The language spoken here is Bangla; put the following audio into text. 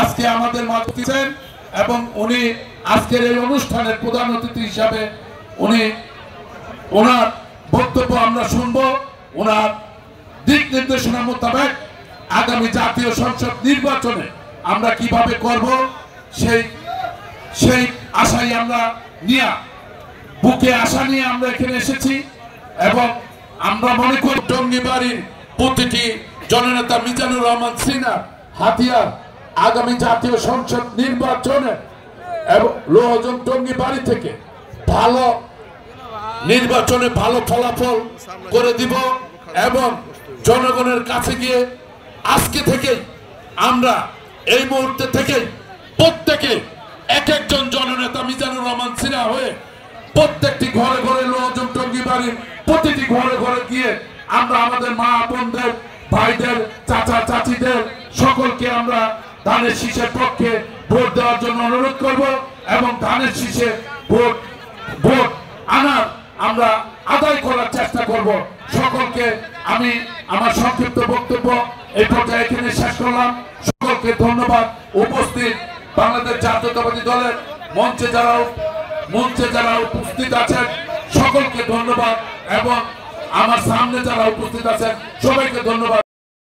আজকে আমাদের মাঝে আছেন এবং উনি আজকের এই অনুষ্ঠানের প্রধান অতিথি হিসাবে উনি ওনার বক্তব্য আমরা শুনবো। ওনার দিক নির্দেশনা মোতাবেক আগামী জাতীয় সংসদ নির্বাচনে আমরা কিভাবে করব সেই আশাই আমরা নিয়ে বুকে আশা নিয়ে আমরা এখানে এসেছি এবং আমরা মনে করি টঙ্গীবাড়ির প্রতিটি জননেতা মিজানুর রহমান সিনহার হাতিয়ার আগামী জাতীয় সংসদ নির্বাচনে এবং লোহজন টঙ্গীবাড়ি থেকে ভালো নির্বাচনে ভালো ফলাফল করে দিব এবং জনগণের কাছে গিয়ে আজকে থেকে আমরা এই মুহূর্তে থেকে প্রত্যেকে এক একজন জননেতা মিজানুর রহমান সিনহা হয়ে প্রত্যেকটি ঘরে ঘরে লোহজন টঙ্গীবাড়ির প্রতিটি ঘরে ঘরে গিয়ে আমরা আমাদের মা বোনদের ভাইদের চাচা চাচিদের সকলকে আমরা ধানের শীষের পক্ষে ভোট দেওয়ার জন্য অনুরোধ করব এবং ধানের শীষে ভোট আনার আমরা আদায় করার চেষ্টা করব। সকলকে আমি আমার সংক্ষিপ্ত বক্তব্য এই পর্যায়ে এখানে শেষ করলাম। সকলকে ধন্যবাদ। উপস্থিত বাংলাদেশ জাতীয়তাবাদী দলের মঞ্চে যারা উপস্থিত আছেন সকলকে ধন্যবাদ এবং আমার সামনে যারা উপস্থিত আছেন সবাইকে ধন্যবাদ।